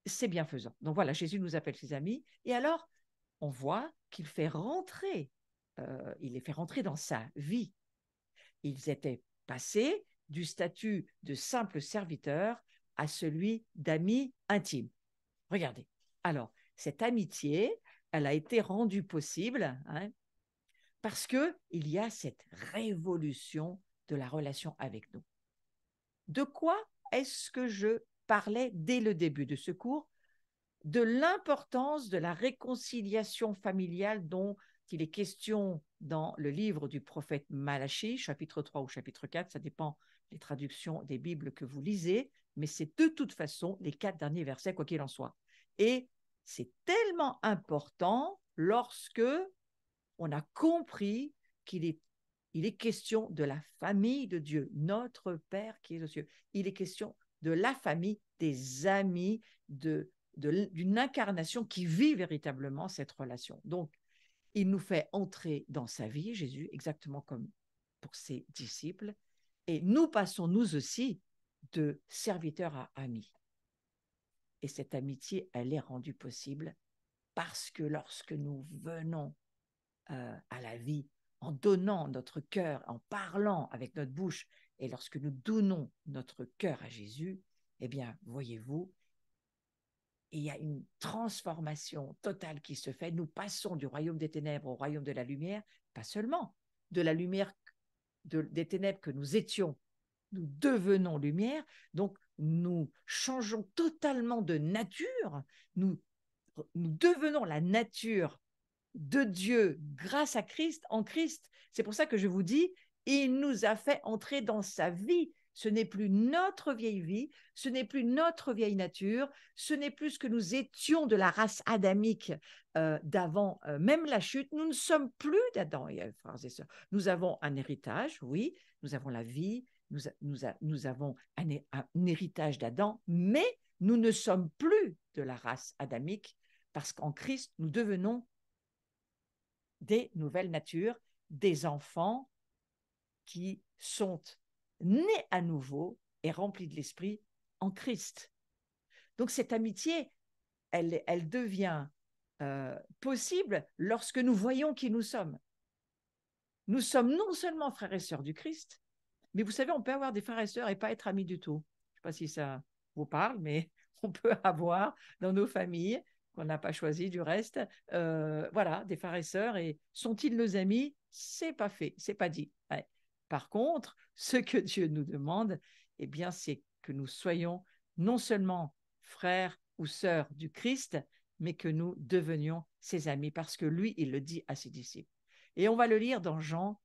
c'est bienfaisant. Donc voilà, Jésus nous appelle ses amis. Et alors, on voit qu'il fait rentrer, il les fait rentrer dans sa vie. Ils étaient passés du statut de simple serviteur à celui d'ami intime. Regardez. Alors, cette amitié, elle a été rendue possible parce qu'il y a cette révolution de la relation avec nous. De quoi est-ce que je parlais dès le début de ce cours? De l'importance de la réconciliation familiale dont il est question dans le livre du prophète Malachie, chapitre 3 ou chapitre 4, ça dépend des traductions des Bibles que vous lisez, mais c'est de toute façon les 4 derniers versets, quoi qu'il en soit. Et c'est tellement important lorsque on a compris qu'il est question de la famille de Dieu, notre Père qui est aux cieux. Il est question de la famille, des amis, d'une incarnation qui vit véritablement cette relation. Donc, il nous fait entrer dans sa vie, Jésus, exactement comme pour ses disciples, et nous passons, nous aussi, de serviteurs à amis. Et cette amitié, elle est rendue possible parce que lorsque nous venons à la vie, en donnant notre cœur, en parlant avec notre bouche, et lorsque nous donnons notre cœur à Jésus, eh bien, voyez-vous, il y a une transformation totale qui se fait. Nous passons du royaume des ténèbres au royaume de la lumière, pas seulement de la lumière des ténèbres que nous étions, nous devenons lumière, donc nous changeons totalement de nature, nous devenons la nature de Dieu grâce à Christ, en Christ. C'est pour ça que je vous dis, il nous a fait entrer dans sa vie. Ce n'est plus notre vieille vie, ce n'est plus notre vieille nature, ce n'est plus ce que nous étions de la race adamique d'avant même la chute. Nous ne sommes plus d'Adam et Ève, frères et sœurs. Nous avons un héritage, oui, nous avons la vie, nous avons un héritage d'Adam, mais nous ne sommes plus de la race adamique parce qu'en Christ, nous devenons des nouvelles natures, des enfants qui sont nés à nouveau et remplis de l'esprit en Christ. Donc cette amitié, elle devient possible lorsque nous voyons qui nous sommes. Nous sommes non seulement frères et sœurs du Christ, mais vous savez, on peut avoir des frères et sœurs et pas être amis du tout. Je ne sais pas si ça vous parle, mais on peut avoir dans nos familles, qu'on n'a pas choisi du reste, voilà, des frères et sœurs, et sont-ils nos amis? C'est pas fait, c'est pas dit. Ouais. Par contre, ce que Dieu nous demande, eh bien, c'est que nous soyons non seulement frères ou sœurs du Christ, mais que nous devenions ses amis, parce que lui, il le dit à ses disciples. Et on va le lire dans Jean,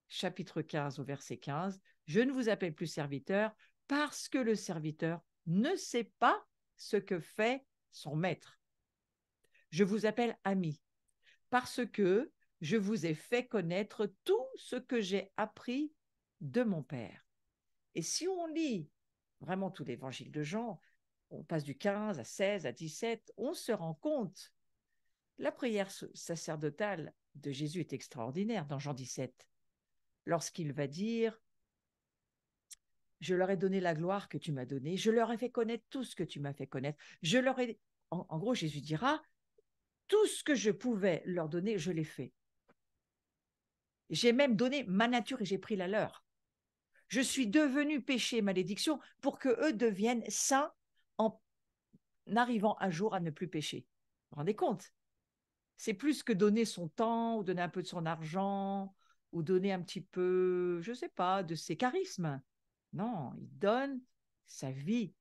chapitre 15 au verset 15. Je ne vous appelle plus serviteur parce que le serviteur ne sait pas ce que fait son maître. Je vous appelle ami parce que je vous ai fait connaître tout ce que j'ai appris de mon Père. Et si on lit vraiment tout l'évangile de Jean, on passe du 15 à 16 à 17, on se rend compte. La prière sacerdotale de Jésus est extraordinaire dans Jean 17, lorsqu'il va dire « Je leur ai donné la gloire que tu m'as donnée, je leur ai fait connaître tout ce que tu m'as fait connaître. » En gros, Jésus dira « Tout ce que je pouvais leur donner, je l'ai fait. J'ai même donné ma nature et j'ai pris la leur. Je suis devenu péché et malédiction pour qu'eux deviennent saints en arrivant un jour à ne plus pécher. » Vous vous rendez compte? C'est plus que donner son temps ou donner un peu de son argent ou donner un petit peu, je ne sais pas, de ses charismes. Non, il donne sa vie.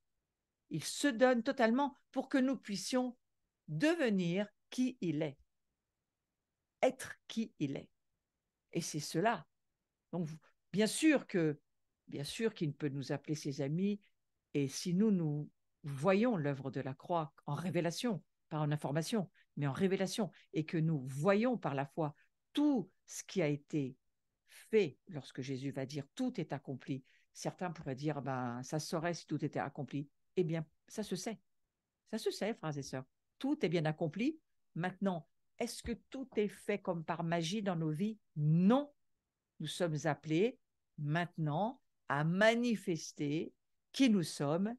Il se donne totalement pour que nous puissions devenir qui il est. Être qui il est. Et c'est cela. Donc, bien sûr qu'il peut nous appeler ses amis, et si nous voyons l'œuvre de la croix en révélation, pas en information, mais en révélation, et que nous voyons par la foi tout ce qui a été fait lorsque Jésus va dire tout est accompli. Certains pourraient dire ben ça se saurait si tout était accompli. Eh bien, ça se sait, frères et sœurs. Tout est bien accompli. Maintenant, est-ce que tout est fait comme par magie dans nos vies? Non. Nous sommes appelés maintenant à manifester qui nous sommes,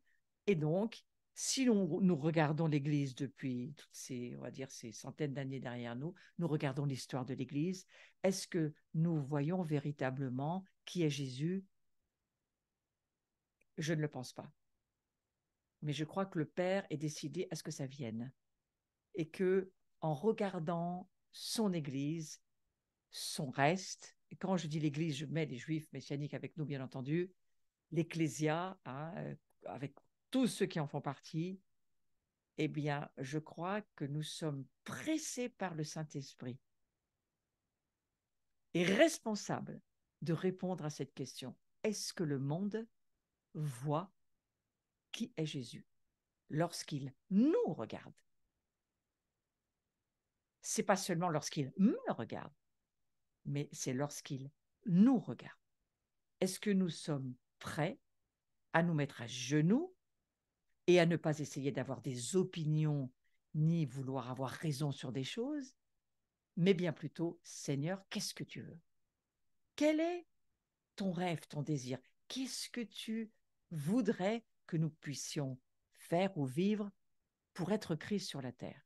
et donc Si nous regardons l'Église depuis toutes ces, on va dire, ces centaines d'années derrière nous, nous regardons l'histoire de l'Église, est-ce que nous voyons véritablement qui est Jésus? Je ne le pense pas. Mais je crois que le Père est décidé à ce que ça vienne. Et que, en regardant son Église, son reste, et quand je dis l'Église, je mets les Juifs messianiques avec nous, bien entendu, l'Ecclésia, hein, avec tous ceux qui en font partie, eh bien, je crois que nous sommes pressés par le Saint-Esprit et responsables de répondre à cette question. Est-ce que le monde voit qui est Jésus lorsqu'il nous regarde? C'est pas seulement lorsqu'il me regarde, mais c'est lorsqu'il nous regarde. Est-ce que nous sommes prêts à nous mettre à genoux et à ne pas essayer d'avoir des opinions ni vouloir avoir raison sur des choses, mais bien plutôt, Seigneur, qu'est-ce que tu veux? Quel est ton rêve, ton désir? Qu'est-ce que tu voudrais que nous puissions faire ou vivre pour être Christ sur la terre?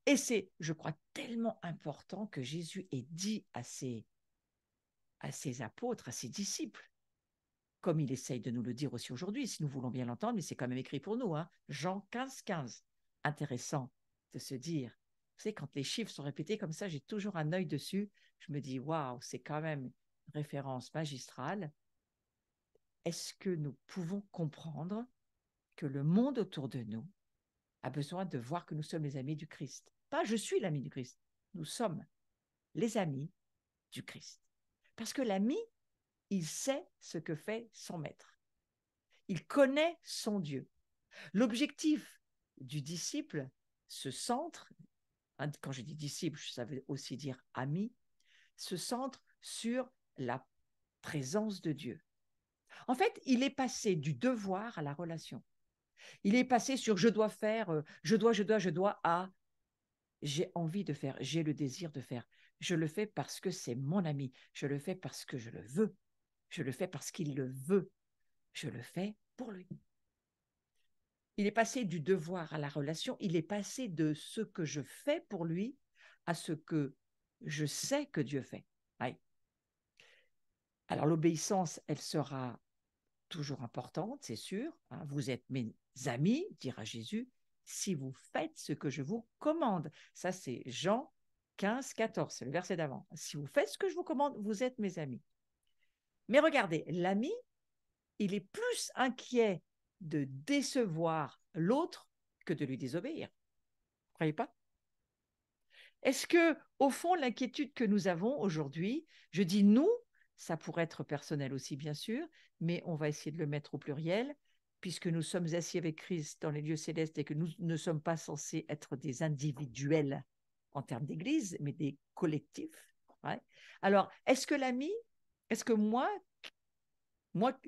Et c'est, je crois, tellement important que Jésus ait dit à ses apôtres, à ses disciples, comme il essaye de nous le dire aussi aujourd'hui, si nous voulons bien l'entendre, mais c'est quand même écrit pour nous, hein. Jean 15, 15. Intéressant de se dire, vous savez, quand les chiffres sont répétés comme ça, j'ai toujours un œil dessus, je me dis, waouh, c'est quand même une référence magistrale. Est-ce que nous pouvons comprendre que le monde autour de nous a besoin de voir que nous sommes les amis du Christ? Pas je suis l'ami du Christ, nous sommes les amis du Christ. Parce que l'ami, il sait ce que fait son maître. Il connaît son Dieu. L'objectif du disciple, ce centre, hein, quand je dis disciple, ça veut aussi dire ami, se centre sur la présence de Dieu. En fait, il est passé du devoir à la relation. Il est passé sur je dois faire, je dois, à j'ai envie de faire, j'ai le désir de faire. Je le fais parce que c'est mon ami. Je le fais parce que je le veux. Je le fais parce qu'il le veut. Je le fais pour lui. Il est passé du devoir à la relation. Il est passé de ce que je fais pour lui à ce que je sais que Dieu fait. Ouais. Alors l'obéissance, elle sera toujours importante, c'est sûr. Hein. Vous êtes mes amis, dira Jésus, si vous faites ce que je vous commande. Ça, c'est Jean 15, 14, c'est le verset d'avant. Si vous faites ce que je vous commande, vous êtes mes amis. Mais regardez, l'ami, il est plus inquiet de décevoir l'autre que de lui désobéir. Vous ne croyez pas? Est-ce que, au fond, l'inquiétude que nous avons aujourd'hui, je dis nous, ça pourrait être personnel aussi, bien sûr, mais on va essayer de le mettre au pluriel, puisque nous sommes assis avec Christ dans les lieux célestes et que nous ne sommes pas censés être des individuels en termes d'église, mais des collectifs. Ouais. Alors, est-ce que l'ami, est-ce que moi,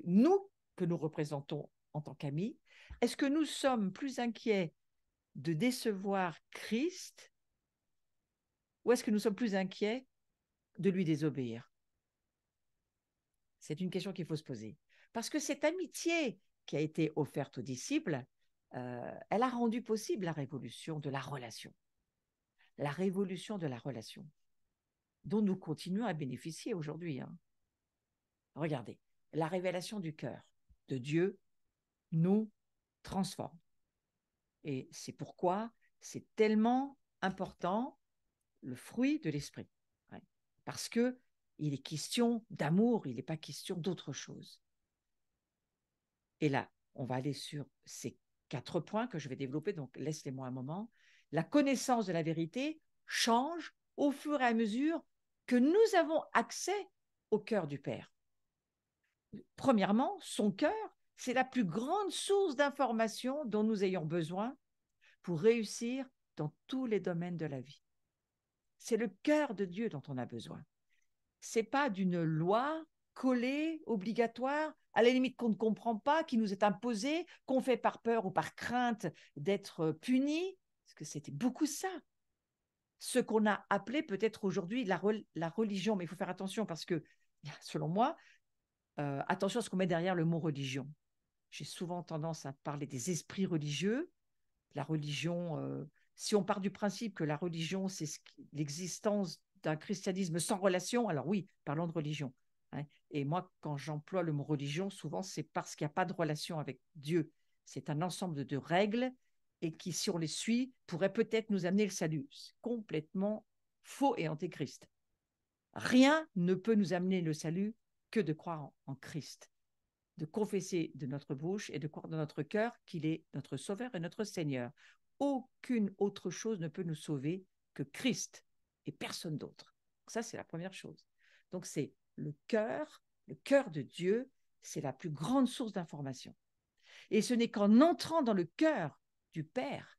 nous que nous représentons en tant qu'amis, est-ce que nous sommes plus inquiets de décevoir Christ ou est-ce que nous sommes plus inquiets de lui désobéir? C'est une question qu'il faut se poser. Parce que cette amitié qui a été offerte aux disciples, elle a rendu possible la révolution de la relation. La révolution de la relation, dont nous continuons à bénéficier aujourd'hui. Hein. Regardez, la révélation du cœur de Dieu nous transforme. Et c'est pourquoi c'est tellement important le fruit de l'esprit. Ouais. Parce que il est question d'amour, il n'est pas question d'autre chose. Et là, on va aller sur ces 4 points que je vais développer, donc laisse-les-moi un moment. La connaissance de la vérité change au fur et à mesure que nous avons accès au cœur du Père. Premièrement, son cœur, c'est la plus grande source d'information dont nous ayons besoin pour réussir dans tous les domaines de la vie. C'est le cœur de Dieu dont on a besoin. Ce n'est pas d'une loi collée, obligatoire, à la limite qu'on ne comprend pas, qui nous est imposée, qu'on fait par peur ou par crainte d'être puni, parce que c'était beaucoup ça. Ce qu'on a appelé peut-être aujourd'hui la religion, mais il faut faire attention parce que, selon moi, attention à ce qu'on met derrière le mot religion. j'ai souvent tendance à parler des esprits religieux. La religion, si on part du principe que la religion, c'est l'existence d'un christianisme sans relation, alors oui, parlons de religion. Hein. Et moi, quand j'emploie le mot religion, souvent, c'est parce qu'il n'y a pas de relation avec Dieu. C'est un ensemble de règles et qui, si on les suit, pourrait peut-être nous amener le salut. C'est complètement faux et antéchrist. Rien ne peut nous amener le salut que de croire en Christ, de confesser de notre bouche et de croire dans notre cœur qu'il est notre Sauveur et notre Seigneur. Aucune autre chose ne peut nous sauver que Christ et personne d'autre. Ça, c'est la première chose. Donc, c'est le cœur de Dieu, c'est la plus grande source d'information. Et ce n'est qu'en entrant dans le cœur du Père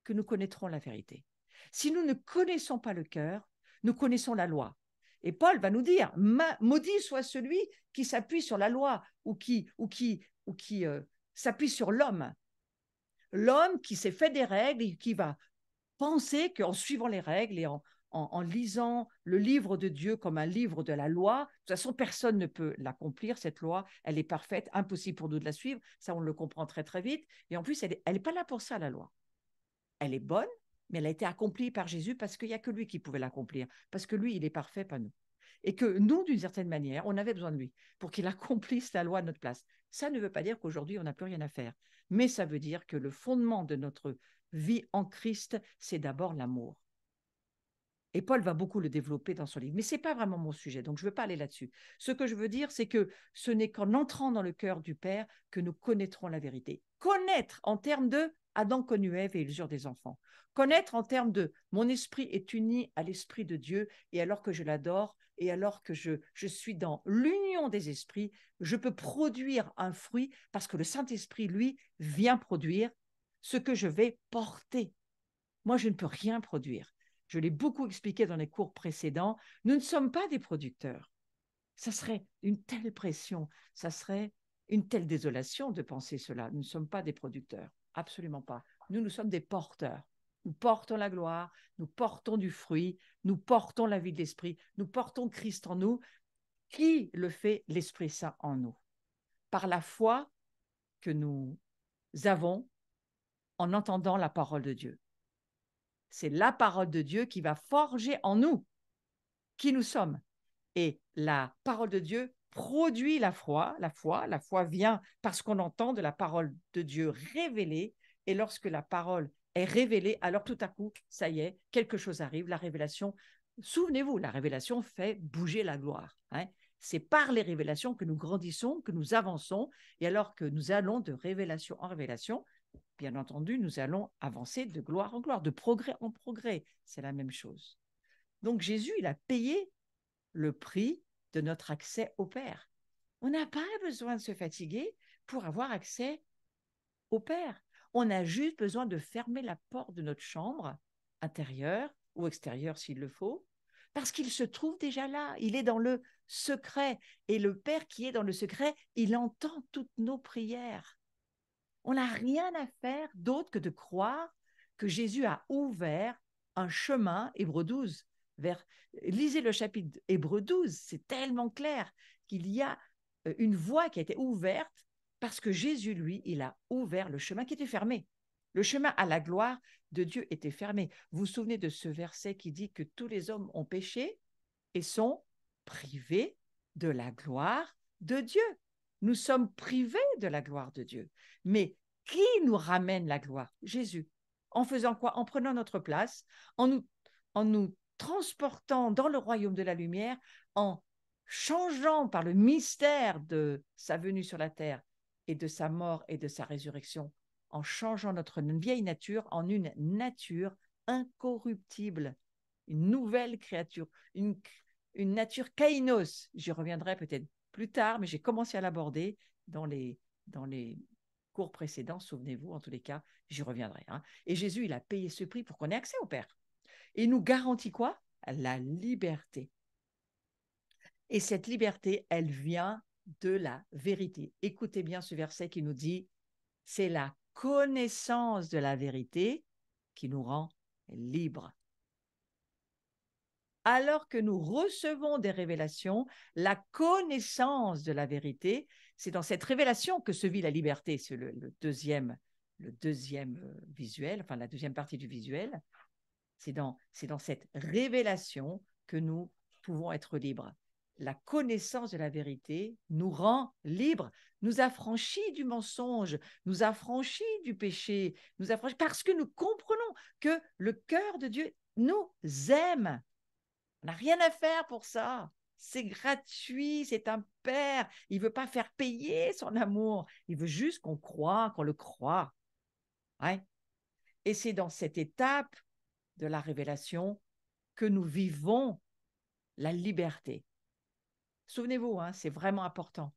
que nous connaîtrons la vérité. Si nous ne connaissons pas le cœur, nous connaissons la loi. Et Paul va nous dire, maudit soit celui qui s'appuie sur la loi ou qui s'appuie sur l'homme. L'homme qui s'est fait des règles et qui va penser qu'en suivant les règles et en lisant le livre de Dieu comme un livre de la loi, de toute façon, personne ne peut l'accomplir, cette loi, elle est parfaite, impossible pour nous de la suivre, ça on le comprend très très vite, et en plus, elle n'est pas là pour ça, la loi. Elle est bonne, mais elle a été accomplie par Jésus parce qu'il n'y a que lui qui pouvait l'accomplir, parce que lui, il est parfait, pas nous. Et que nous, d'une certaine manière, on avait besoin de lui pour qu'il accomplisse la loi à notre place. Ça ne veut pas dire qu'aujourd'hui, on n'a plus rien à faire, mais ça veut dire que le fondement de notre vie en Christ, c'est d'abord l'amour. Et Paul va beaucoup le développer dans son livre. Mais ce n'est pas vraiment mon sujet, donc je ne veux pas aller là-dessus. Ce que je veux dire, c'est que ce n'est qu'en entrant dans le cœur du Père que nous connaîtrons la vérité. Connaître en termes de Adam connut Ève et ils eurent des enfants. Connaître en termes de mon esprit est uni à l'esprit de Dieu et alors que je l'adore et alors que je suis dans l'union des esprits, je peux produire un fruit parce que le Saint-Esprit, lui, vient produire ce que je vais porter. Moi, je ne peux rien produire. Je l'ai beaucoup expliqué dans les cours précédents, nous ne sommes pas des producteurs. Ça serait une telle pression, ça serait une telle désolation de penser cela. Nous ne sommes pas des producteurs, absolument pas. Nous sommes des porteurs. Nous portons la gloire, nous portons du fruit, nous portons la vie de l'esprit, nous portons Christ en nous. Qui le fait? L'Esprit Saint en nous. Par la foi que nous avons en entendant la parole de Dieu. C'est la parole de Dieu qui va forger en nous qui nous sommes. Et la parole de Dieu produit la foi. La foi vient parce qu'on entend de la parole de Dieu révélée. Et lorsque la parole est révélée, alors tout à coup, ça y est, quelque chose arrive, la révélation. Souvenez-vous, la révélation fait bouger la gloire. Hein. C'est par les révélations que nous grandissons, que nous avançons. Et alors que nous allons de révélation en révélation, bien entendu, nous allons avancer de gloire en gloire, de progrès en progrès. C'est la même chose. Donc Jésus, il a payé le prix de notre accès au Père. On n'a pas besoin de se fatiguer pour avoir accès au Père. On a juste besoin de fermer la porte de notre chambre, intérieure ou extérieure s'il le faut, parce qu'il se trouve déjà là. Il est dans le secret. Et le Père qui est dans le secret, il entend toutes nos prières. On n'a rien à faire d'autre que de croire que Jésus a ouvert un chemin, Hébreux 12, lisez le chapitre Hébreux 12, c'est tellement clair qu'il y a une voie qui a été ouverte parce que Jésus, lui, il a ouvert le chemin qui était fermé. Le chemin à la gloire de Dieu était fermé. Vous vous souvenez de ce verset qui dit que tous les hommes ont péché et sont privés de la gloire de Dieu. Nous sommes privés de la gloire de Dieu. Mais qui nous ramène la gloire? Jésus. En faisant quoi? En prenant notre place, en nous transportant dans le royaume de la lumière, en changeant par le mystère de sa venue sur la terre et de sa mort et de sa résurrection, en changeant notre vieille nature en une nature incorruptible, une nouvelle créature, une nature kainos. J'y reviendrai peut-être plus tard, mais j'ai commencé à l'aborder dans les cours précédents, souvenez-vous, en tous les cas, j'y reviendrai. Hein. Et Jésus, il a payé ce prix pour qu'on ait accès au Père. Et il nous garantit quoi? La liberté. Et cette liberté, elle vient de la vérité. Écoutez bien ce verset qui nous dit, c'est la connaissance de la vérité qui nous rend libres. alors que nous recevons des révélations, la connaissance de la vérité. C'est dans cette révélation que se vit la liberté. C'est le deuxième visuel, enfin la deuxième partie du visuel. C'est dans cette révélation que nous pouvons être libres. La connaissance de la vérité nous rend libres, nous affranchit du mensonge, nous affranchit du péché, parce que nous comprenons que le cœur de Dieu nous aime. On n'a rien à faire pour ça. C'est gratuit, c'est un père. Il ne veut pas faire payer son amour. Il veut juste qu'on croit, qu'on le croit. Ouais. Et c'est dans cette étape de la révélation que nous vivons la liberté. Souvenez-vous, hein, c'est vraiment important.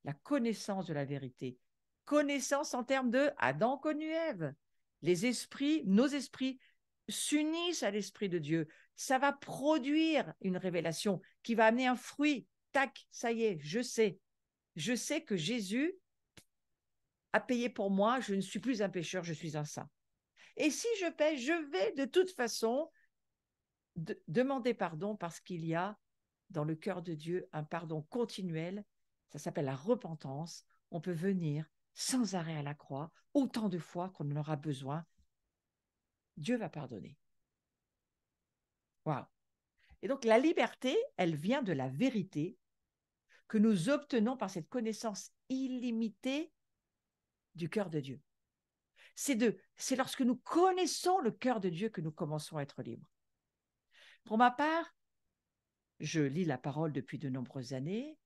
La connaissance de la vérité. Connaissance en termes de Adam connu Ève. Les esprits, nos esprits s'unissent à l'Esprit de Dieu. Ça va produire une révélation qui va amener un fruit. Tac, ça y est, je sais. Je sais que Jésus a payé pour moi. Je ne suis plus un pécheur, je suis un saint. Et si je pêche, je vais de toute façon demander pardon parce qu'il y a dans le cœur de Dieu un pardon continuel. Ça s'appelle la repentance. On peut venir sans arrêt à la croix autant de fois qu'on en aura besoin. Dieu va pardonner. Waouh! Et donc la liberté, elle vient de la vérité que nous obtenons par cette connaissance illimitée du cœur de Dieu. C'est lorsque nous connaissons le cœur de Dieu que nous commençons à être libres. Pour ma part, je lis la parole depuis de nombreuses années.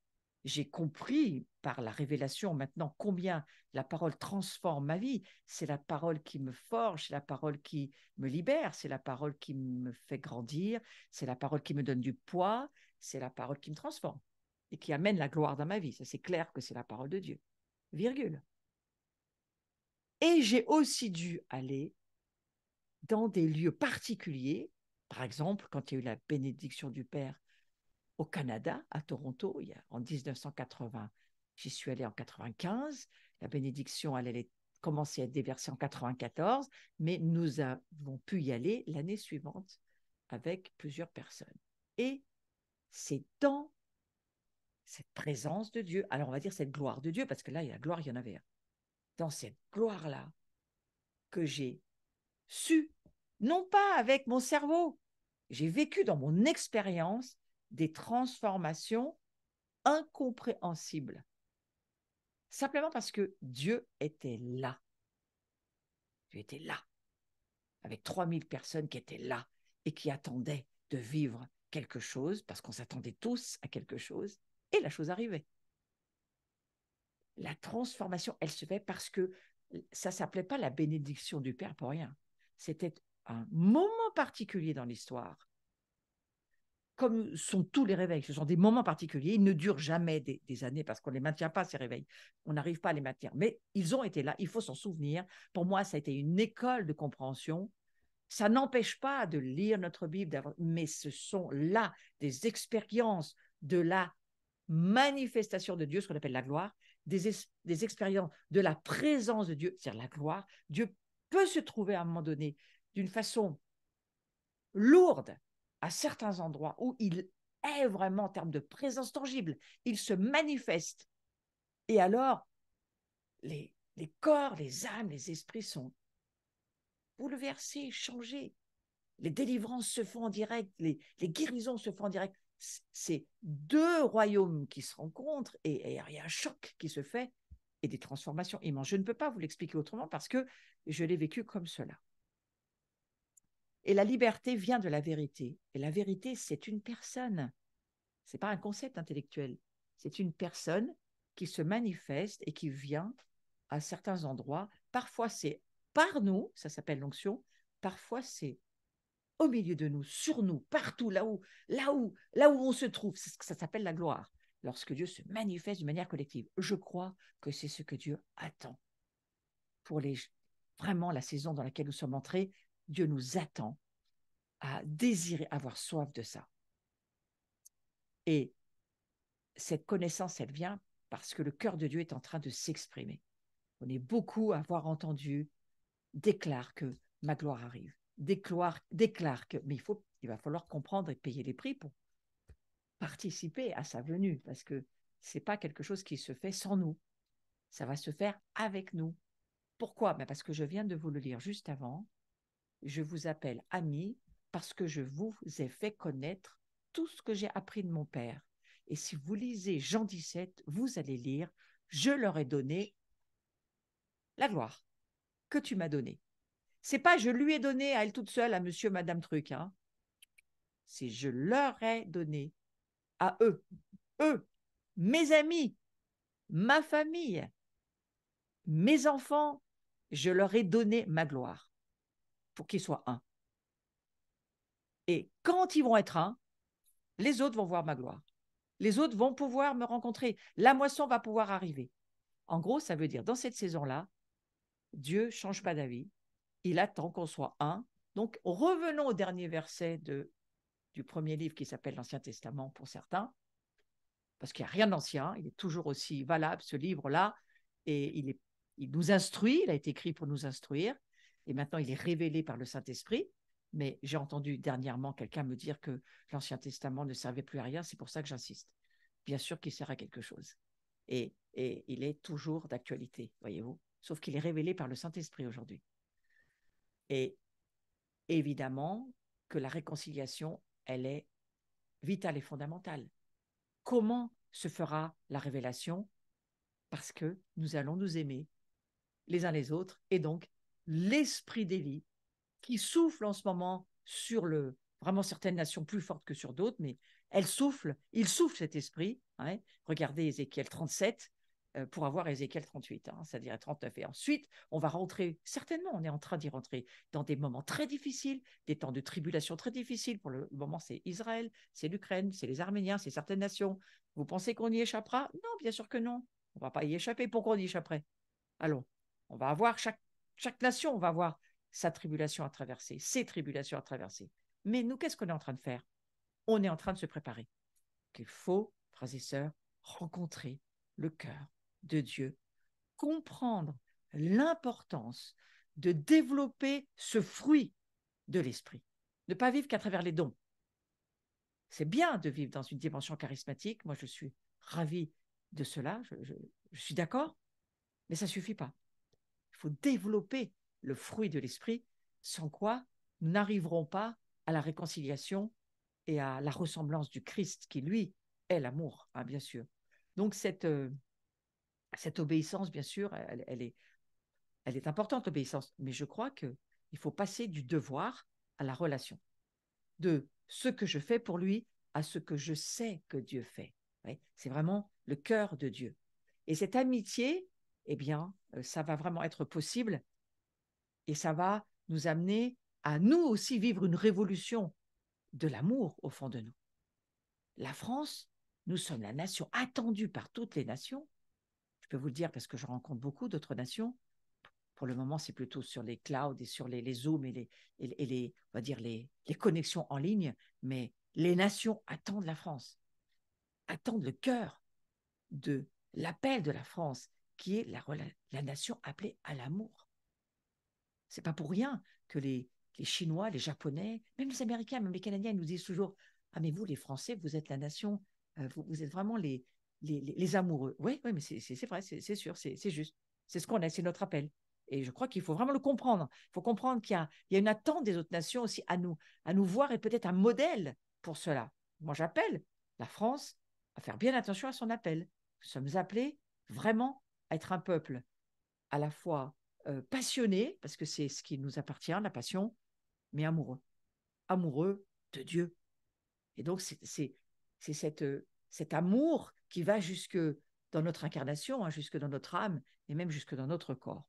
J'ai compris par la révélation maintenant combien la parole transforme ma vie. C'est la parole qui me forge, c'est la parole qui me libère, c'est la parole qui me fait grandir, c'est la parole qui me donne du poids, c'est la parole qui me transforme et qui amène la gloire dans ma vie. Ça, c'est clair que c'est la parole de Dieu. Virgule. Et j'ai aussi dû aller dans des lieux particuliers. Par exemple, quand il y a eu la bénédiction du Père au Canada, à Toronto, en 1980. J'y suis allée en 95. La bénédiction, elle allait commencer à être déversée en 94, mais nous avons pu y aller l'année suivante avec plusieurs personnes. Et c'est dans cette présence de Dieu, alors on va dire cette gloire de Dieu, parce que là, il y a la gloire, il y en avait un. Dans cette gloire-là, que j'ai su, non pas avec mon cerveau, j'ai vécu dans mon expérience des transformations incompréhensibles. Simplement parce que Dieu était là. Dieu était là, avec 3000 personnes qui étaient là et qui attendaient de vivre quelque chose, parce qu'on s'attendait tous à quelque chose, et la chose arrivait. La transformation, elle se fait parce que ça ne s'appelait pas la bénédiction du Père pour rien. C'était un moment particulier dans l'histoire. Comme sont tous les réveils, ce sont des moments particuliers, ils ne durent jamais des années parce qu'on ne les maintient pas, ces réveils. On n'arrive pas à les maintenir, mais ils ont été là, il faut s'en souvenir. Pour moi, ça a été une école de compréhension. Ça n'empêche pas de lire notre Bible, mais ce sont là des expériences de la manifestation de Dieu, ce qu'on appelle la gloire, des expériences de la présence de Dieu, c'est-à-dire la gloire. Dieu peut se trouver à un moment donné d'une façon lourde à certains endroits où il est vraiment en termes de présence tangible, il se manifeste. Et alors, les corps, les âmes, les esprits sont bouleversés, changés. Les délivrances se font en direct, les guérisons se font en direct. C'est deux royaumes qui se rencontrent et il y a un choc qui se fait et des transformations immenses. Je ne peux pas vous l'expliquer autrement parce que je l'ai vécu comme cela. Et la liberté vient de la vérité. Et la vérité, c'est une personne. Ce n'est pas un concept intellectuel. C'est une personne qui se manifeste et qui vient à certains endroits. Parfois, c'est par nous, ça s'appelle l'onction. Parfois, c'est au milieu de nous, sur nous, partout, là où on se trouve. Ça s'appelle la gloire. Lorsque Dieu se manifeste d'une manière collective. Je crois que c'est ce que Dieu attend. Pour vraiment la saison dans laquelle nous sommes entrés, Dieu nous attend à désirer, avoir soif de ça. Et cette connaissance, elle vient parce que le cœur de Dieu est en train de s'exprimer. On est beaucoup à avoir entendu déclare que ma gloire arrive. Déclare que, mais il va falloir comprendre et payer les prix pour participer à sa venue, parce que ce n'est pas quelque chose qui se fait sans nous. Ça va se faire avec nous. Pourquoi? Parce que je viens de vous le lire juste avant. Je vous appelle amis parce que je vous ai fait connaître tout ce que j'ai appris de mon Père. Et si vous lisez Jean 17, vous allez lire « Je leur ai donné la gloire que tu m'as donnée ». C'est pas « je lui ai donné à elle toute seule, à monsieur, madame truc ». Hein. C'est « je leur ai donné à eux, mes amis, ma famille, mes enfants, je leur ai donné ma gloire pour qu'ils soient un. Et quand ils vont être un, les autres vont voir ma gloire. Les autres vont pouvoir me rencontrer. La moisson va pouvoir arriver. En gros, ça veut dire, dans cette saison-là, Dieu ne change pas d'avis. Il attend qu'on soit un. Donc, revenons au dernier verset du premier livre qui s'appelle l'Ancien Testament pour certains, parce qu'il n'y a rien d'ancien. Il est toujours aussi valable, ce livre-là. Et il nous instruit. Il a été écrit pour nous instruire. Et maintenant, il est révélé par le Saint-Esprit. Mais j'ai entendu dernièrement quelqu'un me dire que l'Ancien Testament ne servait plus à rien. C'est pour ça que j'insiste. Bien sûr qu'il sert à quelque chose. Et il est toujours d'actualité, voyez-vous. Sauf qu'il est révélé par le Saint-Esprit aujourd'hui. Et évidemment que la réconciliation, elle est vitale et fondamentale. Comment se fera la révélation? Parce que nous allons nous aimer les uns les autres. Et donc, l'esprit d'Élie, qui souffle en ce moment sur vraiment certaines nations plus fortes que sur d'autres, mais il souffle cet esprit. Hein. Regardez Ézéchiel 37 pour avoir Ézéchiel 38, hein, c'est-à-dire 39. Et ensuite, on va rentrer, certainement, on est en train d'y rentrer dans des moments très difficiles, des temps de tribulation très difficiles. Pour le moment, c'est Israël, c'est l'Ukraine, c'est les Arméniens, c'est certaines nations. Vous pensez qu'on y échappera? Non, bien sûr que non. On ne va pas y échapper. Pourquoi on y échapperait? Allons, on va avoir chaque nation, on va avoir sa tribulation à traverser, ses tribulations à traverser. Mais nous, qu'est-ce qu'on est en train de faire? On est en train de se préparer. Il faut, frères et sœurs, rencontrer le cœur de Dieu, comprendre l'importance de développer ce fruit de l'esprit. Ne pas vivre qu'à travers les dons. C'est bien de vivre dans une dimension charismatique. Moi, je suis ravie de cela. Je suis d'accord, mais ça ne suffit pas. Il faut développer le fruit de l'esprit, sans quoi nous n'arriverons pas à la réconciliation et à la ressemblance du Christ, qui, lui, est l'amour, hein, bien sûr. Donc, cette obéissance, bien sûr, elle est importante, l'obéissance, mais je crois qu'il faut passer du devoir à la relation, de ce que je fais pour lui à ce que je sais que Dieu fait. Ouais, c'est vraiment le cœur de Dieu. Et cette amitié, eh bien, ça va vraiment être possible et ça va nous amener à nous aussi vivre une révolution de l'amour au fond de nous. La France, nous sommes la nation attendue par toutes les nations. Je peux vous le dire parce que je rencontre beaucoup d'autres nations. Pour le moment, c'est plutôt sur les clouds et sur les Zooms et on va dire les connexions en ligne, mais les nations attendent la France, attendent le cœur de l'appel de la France, qui est la nation appelée à l'amour. C'est pas pour rien que les Chinois, les Japonais, même les Américains, même les Canadiens, ils nous disent toujours « Ah, mais vous, les Français, vous êtes la nation, vous êtes vraiment les amoureux. » Oui, mais c'est vrai, c'est sûr, c'est juste. C'est ce qu'on a, c'est notre appel. Et je crois qu'il faut vraiment le comprendre. Il faut comprendre qu'il y a une attente des autres nations aussi à nous voir et peut-être un modèle pour cela. Moi, j'appelle la France à faire bien attention à son appel. Nous sommes appelés vraiment à être un peuple à la fois passionné, parce que c'est ce qui nous appartient, la passion, mais amoureux de Dieu. Et donc, c'est cet amour qui va jusque dans notre incarnation, hein, jusque dans notre âme, et même jusque dans notre corps.